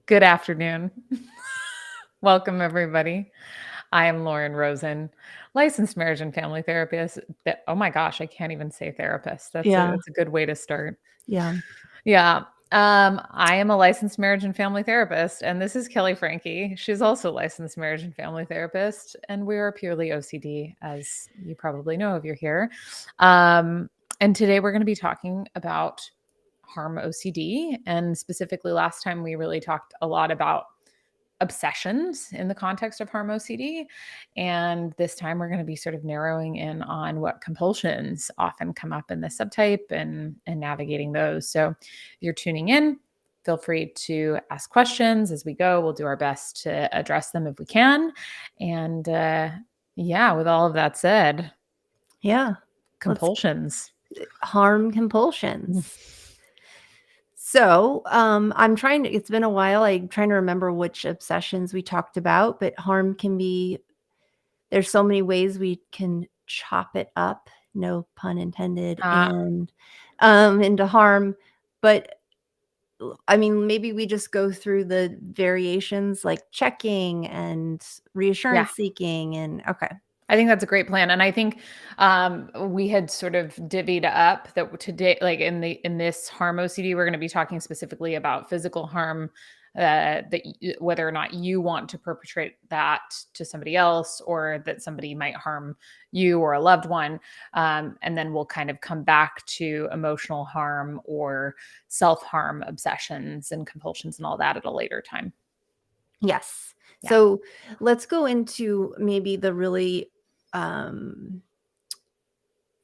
Good afternoon. Welcome, everybody. I am Lauren Rosen, licensed marriage and family therapist. Oh my gosh, I can't even say therapist. Yeah. That's a good way to start. Yeah. Yeah. I am a licensed marriage and family therapist, and this is Kelley Franke. She's also a licensed marriage and family therapist, and we are Purely OCD, as you probably know if you're here. And today we're going to be talking about Harm OCD, and specifically last time we really talked a lot about obsessions in the context of Harm OCD. And this time we're going to be sort of narrowing in on what compulsions often come up in the subtype and navigating those. So if you're tuning in, feel free to ask questions as we go. We'll do our best to address them if we can. And yeah, with all of that said, Yeah. compulsions. Harm compulsions. So, it's been a while. I'm trying to remember which obsessions we talked about, but harm can be, there's so many ways we can chop it up, no pun intended, and into harm. But I mean, maybe we just go through the variations like checking and Yeah. reassurance seeking and okay. I think that's a great plan. And I think we had sort of divvied up that today, like in this harm OCD, we're going to be talking specifically about physical harm, whether or not you want to perpetrate that to somebody else or that somebody might harm you or a loved one. And then we'll kind of come back to emotional harm or self-harm obsessions and compulsions and all that at a later time. Yes. Yeah. So let's go into maybe the really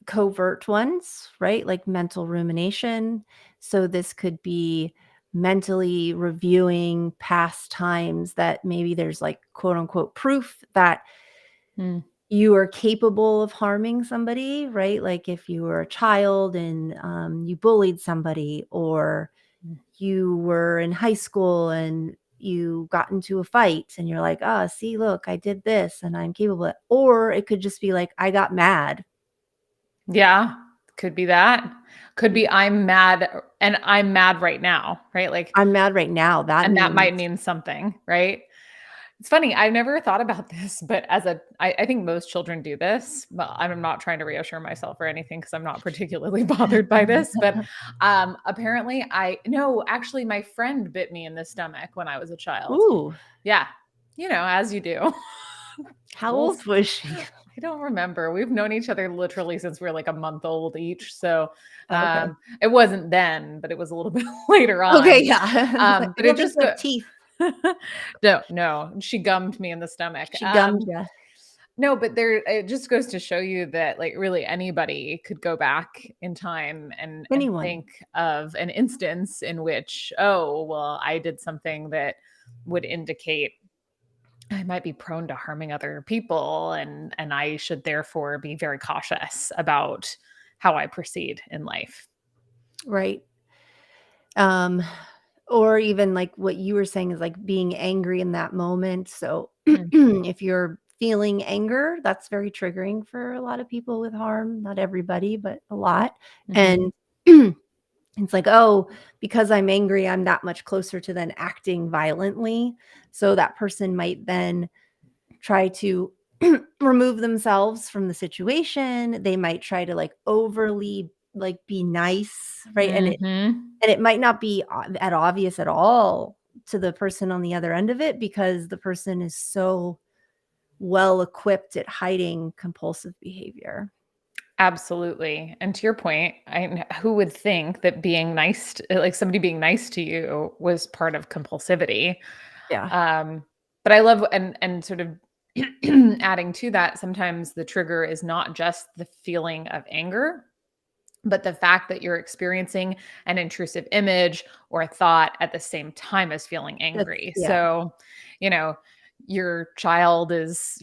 covert ones, right? Like mental rumination. So this could be mentally reviewing past times that maybe there's like quote unquote proof that you are capable of harming somebody, right? Like if you were a child and you bullied somebody, or you were in high school and you got into a fight and you're like, see, look, I did this and I'm capable of it. Or it could just be like, I got mad. Yeah, could be that. Could be I'm mad and I'm mad right now, right? Like, I'm mad right now. That and that means might mean something, right? It's funny. I've never thought about this, but I think most children do this. But I'm not trying to reassure myself or anything because I'm not particularly bothered by this. But apparently, actually, my friend bit me in the stomach when I was a child. ooh, Yeah, as you do. how old was she? I don't remember. We've known each other literally since we were like a month old each. So Okay. it wasn't then, but it was a little bit later on. Okay, yeah. But it just teeth. no, she gummed me in the stomach. She gummed you. No, but it just goes to show you that like really anybody could go back in time and Anyone. think of an instance in which, oh, well, I did something that would indicate I might be prone to harming other people, and I should therefore be very cautious about how I proceed in life. Right. Or even like what you were saying is like being angry in that moment. So if you're feeling anger, that's very triggering for a lot of people with harm. Not everybody, but a lot. Mhm. And it's like, oh, because I'm angry, I'm that much closer to then acting violently. So that person might then try to remove themselves from the situation. They might try to like overly like be nice, right? Mhm. And it might not be that obvious at all to the person on the other end of it because the person is so well equipped at hiding compulsive behavior. Absolutely. And to your point, who would think that like somebody being nice to you was part of compulsivity? Yeah. But I love and sort of adding to that, sometimes the trigger is not just the feeling of anger, but the fact that you're experiencing an intrusive image or a thought at the same time as feeling angry. Yeah. So, you know, your child is,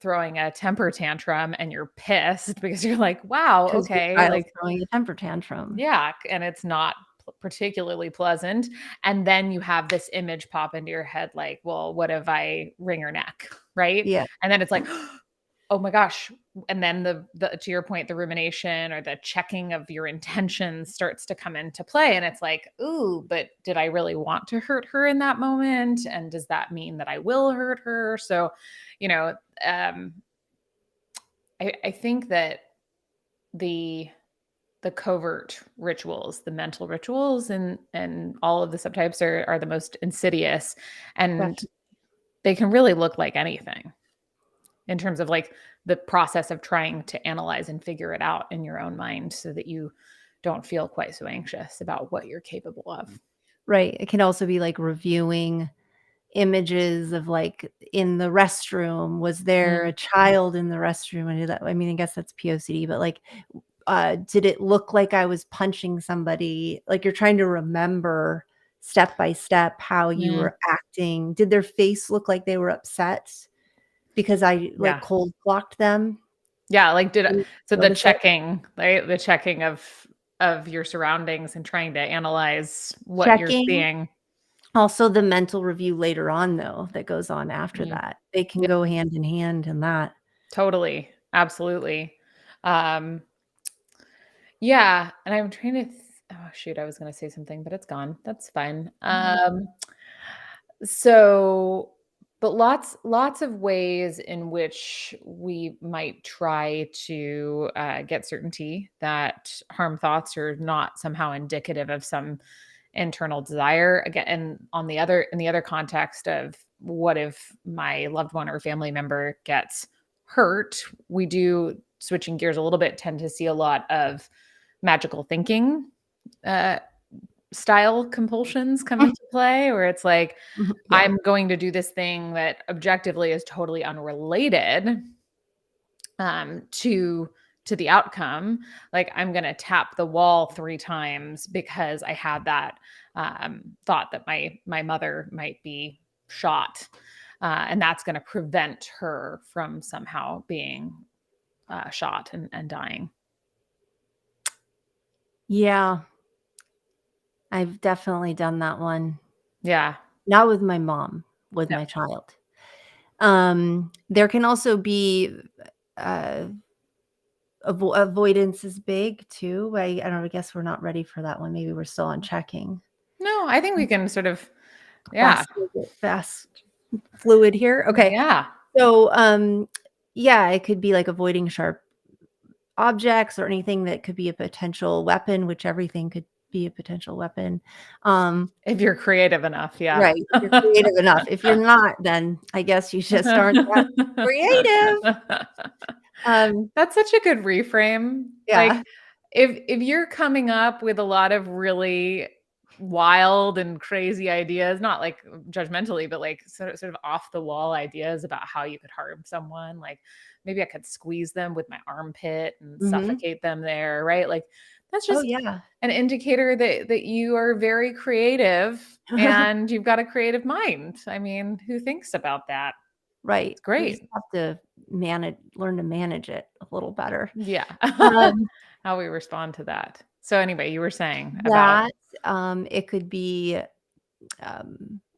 throwing a temper tantrum and you're pissed because you're like, wow, Because your okay, child's like, throwing a temper tantrum. yeah, and it's not particularly pleasant. And then you have this image pop into your head like, well, what if I wring her neck? Right. Yeah. And then it's like, oh my gosh. And then the to your point, the rumination or the checking of your intentions starts to come into play. And it's like, ooh, but did I really want to hurt her in that moment? And does that mean that I will hurt her? So, you know, um, I think that the the covert rituals, the mental rituals, and all of the subtypes are the most insidious, and Definitely. they can really look like anything in terms of like the process of trying to analyze and figure it out in your own mind so that you don't feel quite so anxious about what you're capable of. Right. It can also be like reviewing images of like in the restroom. Was there a Mm, child in the restroom? And did that, I mean, I guess that's POCD, but like, did it look like I was punching somebody? Like you're trying to remember step by step how you mm, were acting. Did their face look like they were upset because I like yeah. cold blocked them? Yeah, like did Did you so the notice it? checking, right? The checking of your surroundings and trying to analyze what you're Checking. seeing. Also the mental review later on though, that goes on after Mm. that. They can go hand in hand in that. Totally. Absolutely. Um, yeah, and I'm trying to oh shoot, I was gonna say something, but it's gone. That's fine. Mhm. So but lots of ways in which we might try to get certainty that harm thoughts are not somehow indicative of some internal desire. Again, and on the other in the other context of what if my loved one or family member gets hurt, we do, switching gears a little bit, tend to see a lot of magical thinking uh, style compulsions come into play, where it's like Mhm. Yeah. I'm going to do this thing that objectively is totally unrelated to the outcome. Like I'm going to tap the wall 3 times because I had that thought that my mother might be shot, and that's going to prevent her from somehow being shot and dying. Yeah, I've definitely done that one. Yeah. Not with my mom, with No. my child. There can also be, uh, avoidance is big too. I don't know, I guess we're not ready for that one. Maybe we're still on checking. No, I think we can sort of, yeah. Fast fluid here. Okay. Yeah. So, yeah, it could be like avoiding sharp objects or anything that could be a potential weapon, which everything could be a potential weapon. Um, If you're creative enough, yeah. right, if you're creative enough. If you're not, then I guess you just aren't that creative. Um, That's such a good reframe. Like, yeah. if you're coming up with a lot of really wild and crazy ideas, not like judgmentally, but like sort of off the wall ideas about how you could harm someone, like maybe I could squeeze them with my armpit and Mhm. suffocate them there, right? Like that's Oh, just yeah. an indicator that you are very creative and you've got a creative mind. I mean, who thinks about that? Right. It's We just great. have to learn to manage it a little better. Yeah. Um, How we respond to that. So anyway, you were saying about that, it could be,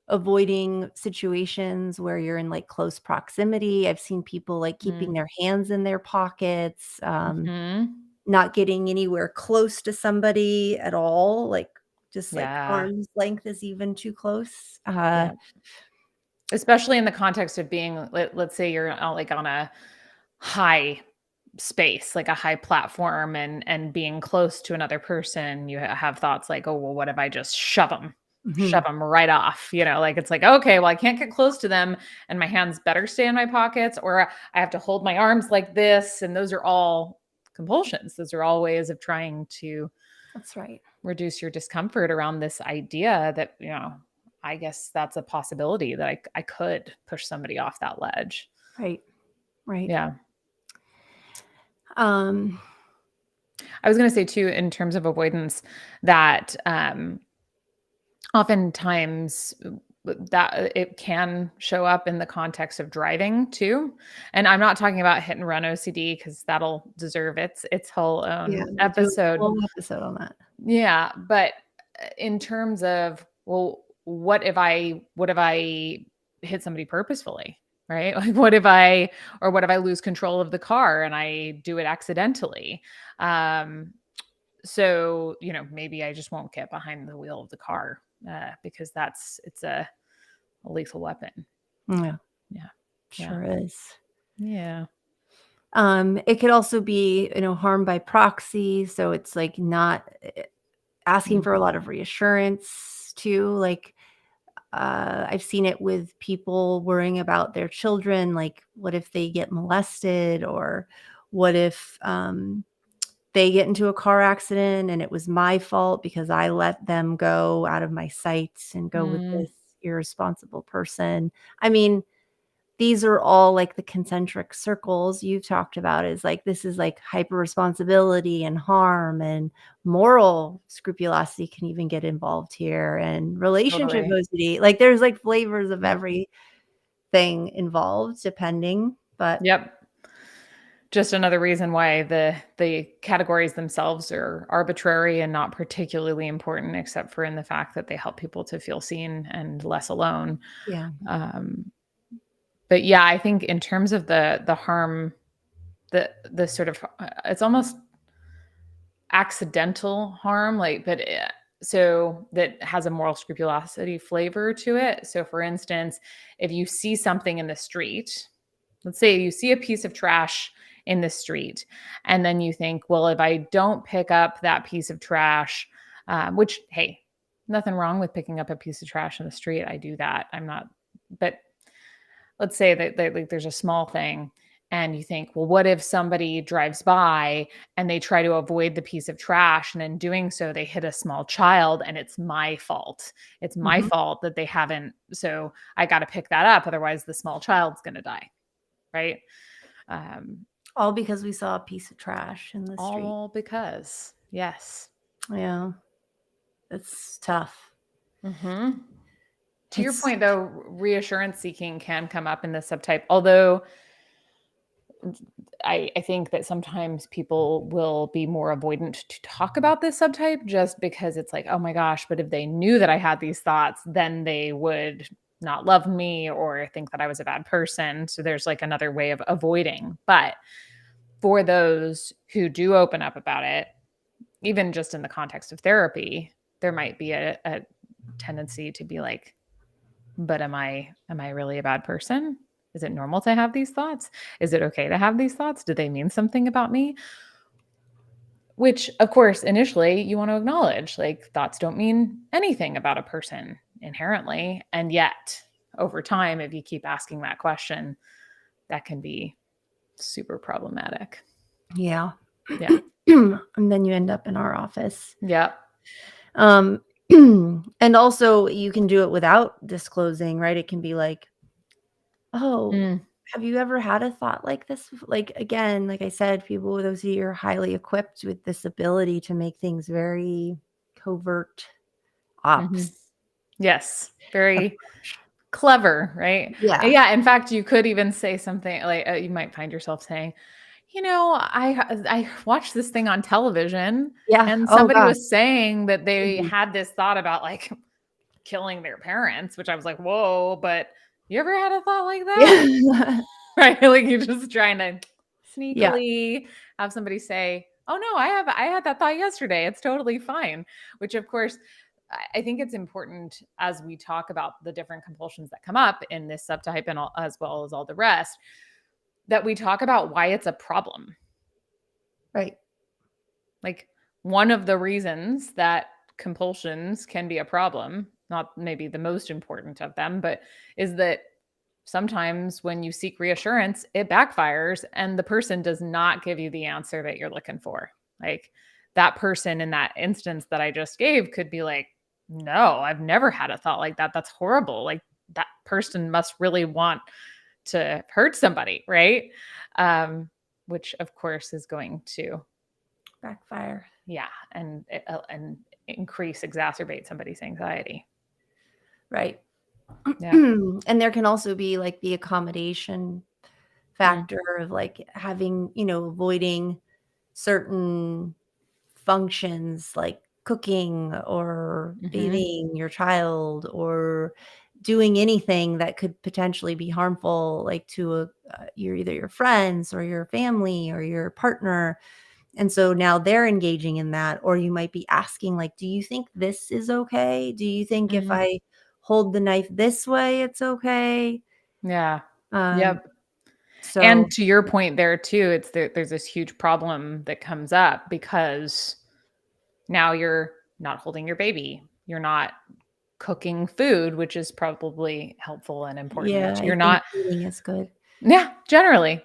avoiding situations where you're in, like, close proximity. I've seen people, like, keeping mm, their hands in their pockets, mhm. not getting anywhere close to somebody at all, like, just, like, Yeah. arm's length is even too close. Yeah. Especially in the context of being, let's say you're like on a high space, like a high platform, and being close to another person, you have thoughts like, "Oh, well, what if I just shove Mhm. them right off?" Like it's like, "Okay, well, I can't get close to them and my hands better stay in my pockets, or I have to hold my arms like this." And those are all compulsions. Those are all ways of trying to That's right. reduce your discomfort around this idea that, I guess that's a possibility that I could push somebody off that ledge. Right. Right. Yeah. Um, I was going to say too, in terms of avoidance, that oftentimes that it can show up in the context of driving too. And I'm not talking about hit and run OCD because that'll deserve its whole yeah, own we'll do a episode. whole episode on that. Yeah, but in terms of, well, what if I hit somebody purposefully? right? Like, what if I lose control of the car and I do it accidentally? Um, so, maybe I just won't get behind the wheel of the car because it's a lethal weapon. Yeah, Yeah. Yeah. sure is. Yeah. It could also be, harm by proxy. So it's like not asking Mm. for a lot of reassurance too. Like, I've seen it with people worrying about their children. Like, what if they get molested, or what if they get into a car accident and it was my fault because I let them go out of my sight and go with Mm, this irresponsible person. I mean, these are all like the concentric circles you've talked about, is like this is like hyper responsibility and harm, and moral scrupulosity can even get involved here, and relationship totally. OCD. Like there's like flavors of Yep. everything involved depending, but Yep. Just another reason why the categories themselves are arbitrary and not particularly important, except for in the fact that they help people to feel seen and less alone. yeah. Um, but yeah, I think in terms of the harm, the sort of it's almost accidental harm, like, but so that has a moral scrupulosity flavor to it. So, for instance, if you see something in the street, let's say you see a piece of trash in the street, and then you think, well, if I don't pick up that piece of trash, which, hey, nothing wrong with picking up a piece of trash in the street. I do that. I'm not, but let's say that like there's a small thing and you think, well, what if somebody drives by and they try to avoid the piece of trash, and in doing so they hit a small child, and it's my fault. It's my Mhm. fault that they haven't, so I got to pick that up, otherwise the small child's going to die, right? um All because we saw a piece of trash in the street. all because, yes. Yeah, it's tough. Hmm. To your It's point though, reassurance seeking can come up in the subtype, although I think that sometimes people will be more avoidant to talk about this subtype just because it's like, oh my gosh, but if they knew that I had these thoughts, then they would not love me or think that I was a bad person. So there's like another way of avoiding. But for those who do open up about it, even just in the context of therapy, there might be a tendency to be like, but am I really a bad person? Is it normal to have these thoughts? Is it okay to have these thoughts? Do they mean something about me? Which, of course, initially you want to acknowledge, like, thoughts don't mean anything about a person inherently. And yet, over time, if you keep asking that question, that can be super problematic. yeah. Yeah. And then you end up in our office. Yeah. Um, and also you can do it without disclosing, right? It can be like, "Oh, Mm, have you ever had a thought like this?" Like, again, like I said, people with OCD are highly equipped with this ability to make things very covert hmm. ops Yes. Very approach. clever, right? Yeah. Yeah. In fact, you could even say something like you might find yourself saying, I watched this thing on television, Yeah. and Oh somebody gosh. was saying that they Mhm. had this thought about like killing their parents, which I was like, whoa, but you ever had a thought like that? Yeah. Right? Like you're just trying to Yeah. sneakily have somebody say, oh no, I had that thought yesterday. It's totally fine. Which of course, I think it's important as we talk about the different compulsions that come up in this subtype and as well as all the rest, that we talk about why it's a problem. Right. Like one of the reasons that compulsions can be a problem, not maybe the most important of them, but is that sometimes when you seek reassurance, it backfires and the person does not give you the answer that you're looking for. Like that person in that instance that I just gave could be like, no, I've never had a thought like that. That's horrible. Like that person must really want to hurt somebody, right? Um, which of course is going to, Backfire. yeah, and increase, exacerbate somebody's anxiety. Right. Yeah. And there can also be like the accommodation Mm, factor of like having, avoiding certain functions like cooking or mhm. bathing your child, or doing anything that could potentially be harmful, like to either your friends or your family or your partner. And so now they're engaging in that, or you might be asking, like, do you think this is okay? Do you think if Mhm. I hold the knife this way, it's okay? Yeah. Um, Yep. And so to your point there too, there's this huge problem that comes up because now you're not holding your baby. You're not cooking food, which is probably helpful and yeah, important. I You're think not, eating is good. yeah, generally.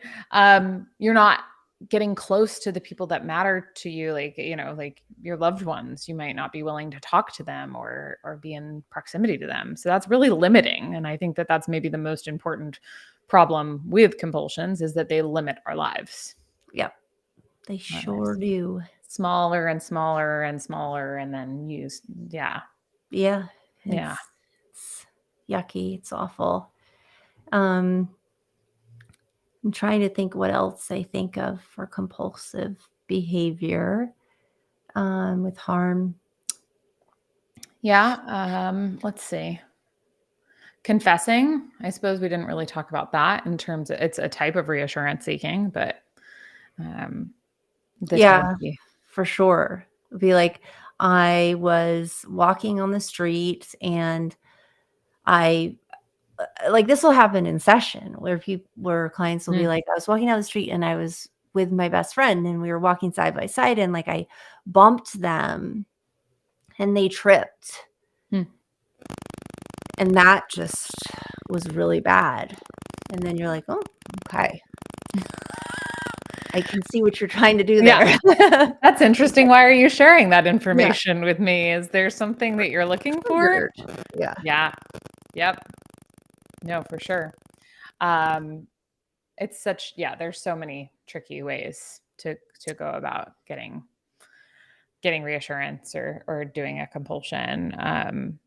You're not getting close to the people that matter to you, like, like your loved ones. You might not be willing to talk to them or be in proximity to them. So that's really limiting. And I think that that's maybe the most important problem with compulsions is that they limit our lives. Yep, they And sure there's do. smaller and smaller and smaller and then use, yeah. Yeah, Yeah. it's yucky. It's awful. Um, I'm trying to think what else I think of for compulsive behavior with harm. Yeah. Let's see. Confessing. I suppose we didn't really talk about that in terms of it's a type of reassurance seeking, but um, the Yeah, tendency. for sure. It'd be like I was walking on the street and I like this will happen in session where people where clients will be Mm, like, I was walking down the street and I was with my best friend and we were walking side by side and like I bumped them and they tripped. mm. And that just was really bad. And then you're like, "Oh, okay. I can see what you're trying to do Yeah, there." that's interesting. Why are you sharing that Yeah, information with me? Is there something that you're looking for? triggered. Yeah. Yeah. Yep. No, for sure. Um, it's such, yeah, there's so many tricky ways to go about getting reassurance or doing a compulsion.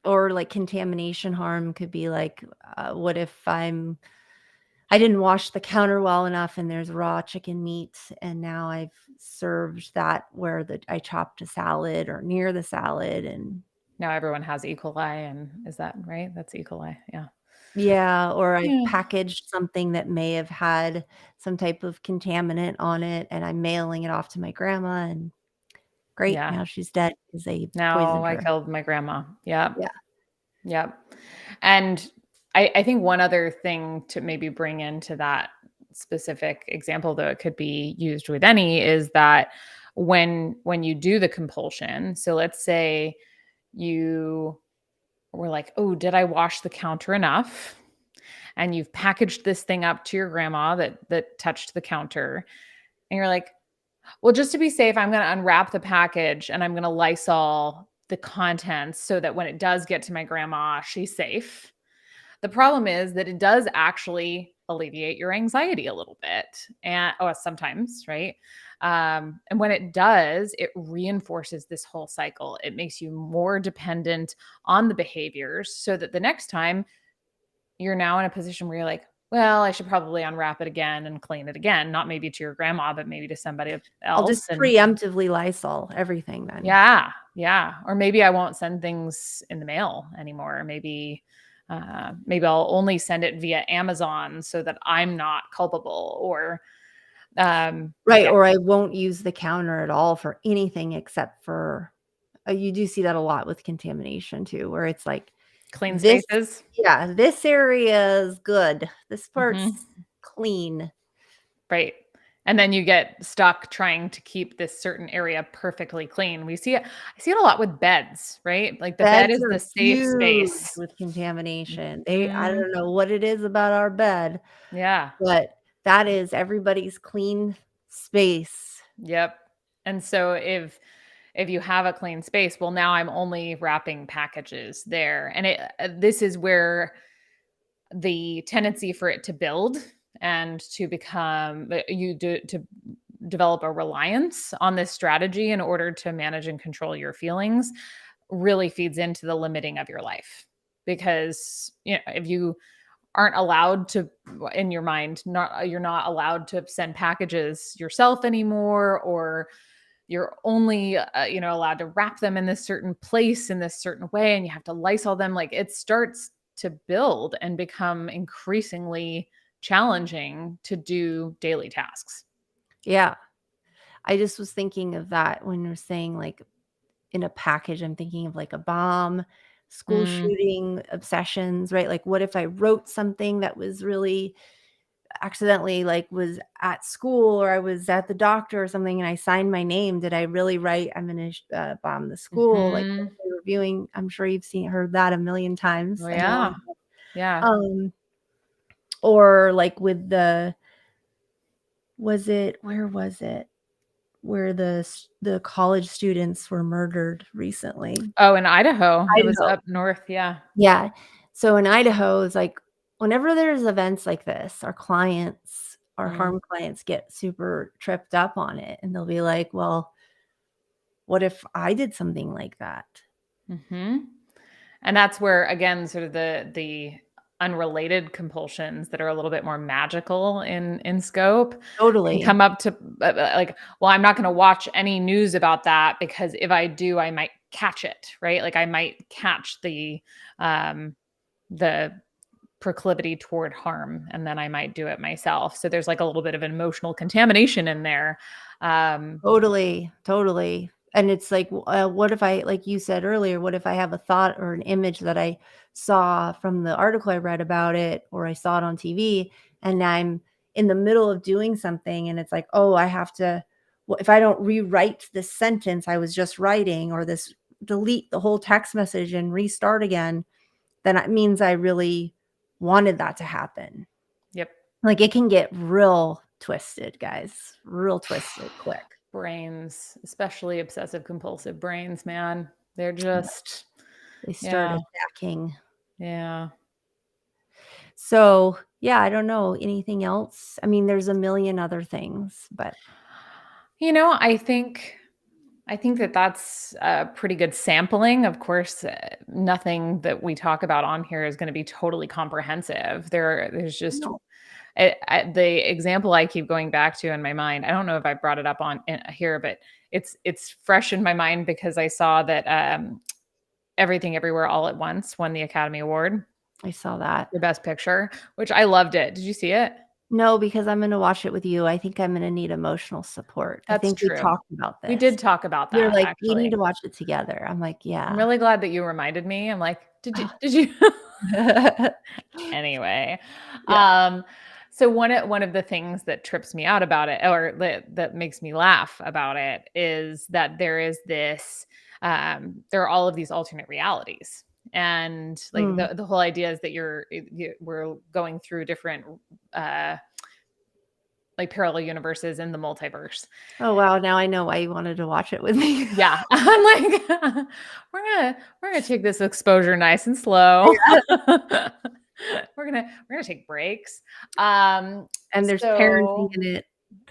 Or like contamination harm could be like, what if I didn't wash the counter well enough and there's raw chicken meat and now I've served that where I chopped a salad or near the salad and Now everyone has E. coli, and is that right? That's E. coli. Yeah. yeah, or I've Yeah. packaged something that may have had some type of contaminant on it and I'm mailing it off to my grandma and great, Yeah. now she's dead because they Now poisoned I her. killed my grandma. Yep. Yeah. Yep. And I think one other thing to maybe bring into that specific example, though it could be used with any, is that when you do the compulsion, so let's say you were like, oh, did I wash the counter enough? And you've packaged this thing up to your grandma that touched the counter. And you're like, well, just to be safe, I'm going to unwrap the package and I'm going to Lysol the contents so that when it does get to my grandma, she's safe. The problem is that it does actually alleviate your anxiety a little bit, and sometimes, right? And when it does, it reinforces this whole cycle. It makes you more dependent on the behaviors, so that the next time you're now in a position where you're like, well, I should probably unwrap it again and clean it again, not maybe to your grandma, but maybe to somebody I'll just else. And preemptively Lysol everything then. yeah, yeah. Or maybe I won't send things in the mail anymore. Maybe I'll only send it via Amazon so that I'm not culpable. Or Right, yeah, or I won't use the counter at all for anything except for you do see that a lot with contamination too, where it's like, clean this spaces. yeah, this area is good. This part's Hmm. clean. Right. And then you get stuck trying to keep this certain area perfectly clean. I see it a lot with beds, right? Like the bed Beds is are the safe huge space. with contamination. I Mhm. don't know what it is about our bed, Yeah. but that is everybody's clean space. Yep. And so if you have a clean space, well, now I'm only wrapping packages there. And this is where the tendency for it to build and to become you do to develop a reliance on this strategy in order to manage and control your feelings really feeds into the limiting of your life. Because if you aren't allowed to, in your mind, not you're not allowed to send packages yourself anymore, or you're only allowed to wrap them in this certain place in this certain way, and you have to Lysol them. Like, it starts to build and become increasingly challenging to do daily tasks. Yeah. I just was thinking of that when you're saying, like, in a package, I'm thinking of, like, a bomb, school Mm, shooting, obsessions, right? Like, what if I wrote something that was really accidentally, like, was at school, or I was at the doctor or something and I signed my name? Did I really write, "I'm gonna bomb the school"? Like, what mhm. if they're reviewing? I'm sure you've heard that a million times. Oh, I know I yeah. Yeah. have. Or, like, with the where was it? Where the college students were murdered recently. Oh, in Idaho. It was Idaho. up north, yeah. Yeah. So in Idaho, it's like, whenever there's events like this, our Mm, harm clients get super tripped up on it, and they'll be like, "Well, what if I did something like that?" mhm. And that's where, again, sort of the unrelated compulsions that are a little bit more magical in scope can Totally. come up to, like, well, I'm not gonna watch any news about that because if I do, I might catch it, right? Like, I might catch um, the proclivity toward harm, and then I might do it myself. So there's, like, a little bit of an emotional contamination in there. Um, Totally, totally. And it's like, what if I, like you said earlier, what if I have a thought or an image that I saw from the article I read about it, or I saw it on TV, and I'm in the middle of doing something, and it's like, oh, I have to, well, if I don't rewrite this sentence I was just writing, or this, delete the whole text message and restart again, then it means I really wanted that to happen. yep. Like, it can get real twisted, guys, real twisted quick. Brains, especially obsessive compulsive brains, man. They're Yeah. just, They start yeah, attacking. yeah. So, yeah, I don't know. Anything else? I mean, there's a million other things, but I think that that's a pretty good sampling. Of course, nothing that we talk about on here is going to be totally comprehensive. There's just no, the example I keep going back to in my mind. I don't know if I brought it up here, but it's fresh in my mind because I saw that Everything Everywhere All at Once won the Academy Award I saw that. for Best Picture, which I loved it. Did you see it? No, because I'm gonna watch it with you. I think I'm gonna need emotional support. I That's think we true. talked about We this. did talk about You're that, like, "We need actually. to watch it together." I'm like, I'm "Yeah." really glad that you reminded me. I'm like, did you anyway. Yeah. Um, so one of the things that trips me out about it, or that makes me laugh about it, is that there are all of these alternate realities. And, like, Mm. the whole idea is that we're going through different uh like parallel universes in the multiverse. Oh, wow, now I know why you wanted to watch it with me. Yeah. I'm like, we're gonna take this exposure nice and slow. Yeah. We're gonna take breaks. Um, And there's parenting so in it.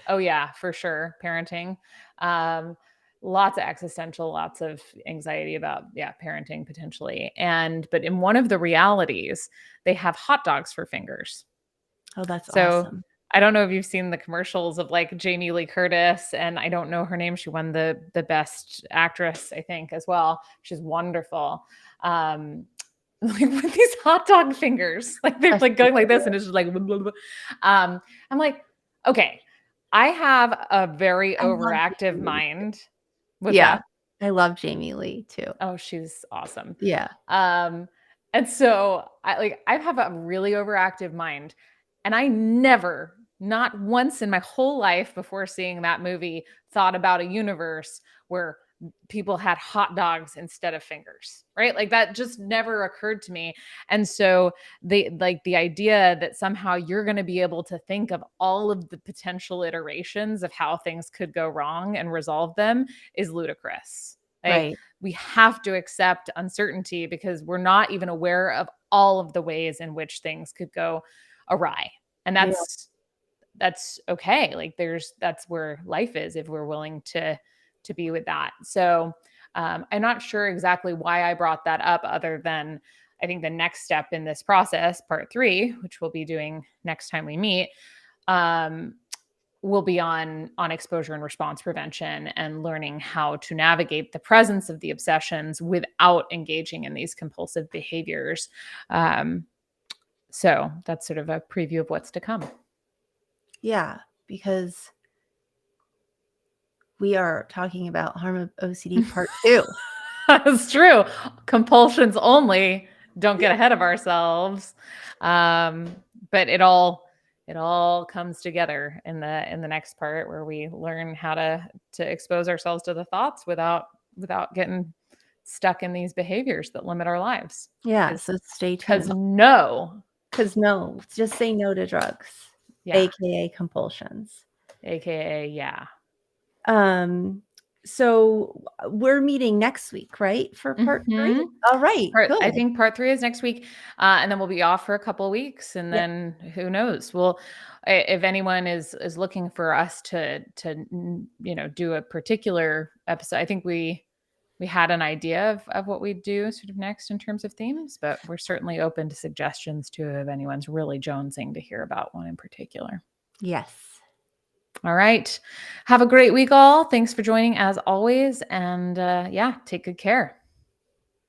oh yeah, for sure. Parenting. Um, Lots of existential, lots of anxiety about, yeah, parenting potentially. But in one of the realities, they have hot dogs for fingers. Oh, that's So awesome. I don't know if you've seen the commercials of, like, Jamie Lee Curtis, and I don't know her name. She won the best actress, I think, as well. She's wonderful. Um, like, with these hot dog fingers, like, they're, That's like, so going like this, cool. and it's just like blah, blah, blah. I'm like, okay, I have a very I love overactive Jamie Lee. mind. What's Yeah. that? I love Jamie Lee too. Oh, she's awesome. Yeah. Um, and so I have a really overactive mind, and I never, not once in my whole life before seeing that movie, thought about a universe where people had hot dogs instead of fingers, right? Like, that just never occurred to me. And so the idea that somehow you're going to be able to think of all of the potential iterations of how things could go wrong and resolve them is ludicrous. Like, Right. we have to accept uncertainty because we're not even aware of all of the ways in which things could go awry. And Yeah. that's okay. Like, that's where life is if we're willing to be with that. So I'm not sure exactly why I brought that up, other than I think the next step in this process, part 3, which we'll be doing next time we meet, um, will be on exposure and response prevention and learning how to navigate the presence of the obsessions without engaging in these compulsive behaviors. So that's sort of a preview of what's to come. Yeah, because we are talking about Harm OCD Part 2. That's true. Compulsions only. Don't get ahead of ourselves. But it all comes together in the next part, where we learn how to expose ourselves to the thoughts without getting stuck in these behaviors that limit our lives. Yeah, so stay Because tuned. no, Just say no to drugs, yeah, aka compulsions. aka yeah. So we're meeting next week, right? For part 3? Mhm. All right, good. I think part 3 is next week, and then we'll be off for a couple of weeks, and Yep. then who knows? Well, if anyone is looking for us to do a particular episode, I think we had an idea of what we'd do sort of next in terms of themes, but we're certainly open to suggestions too if anyone's really jonesing to hear about one in particular. Yes. All right. Have a great week, all. Thanks for joining as always, and take good care.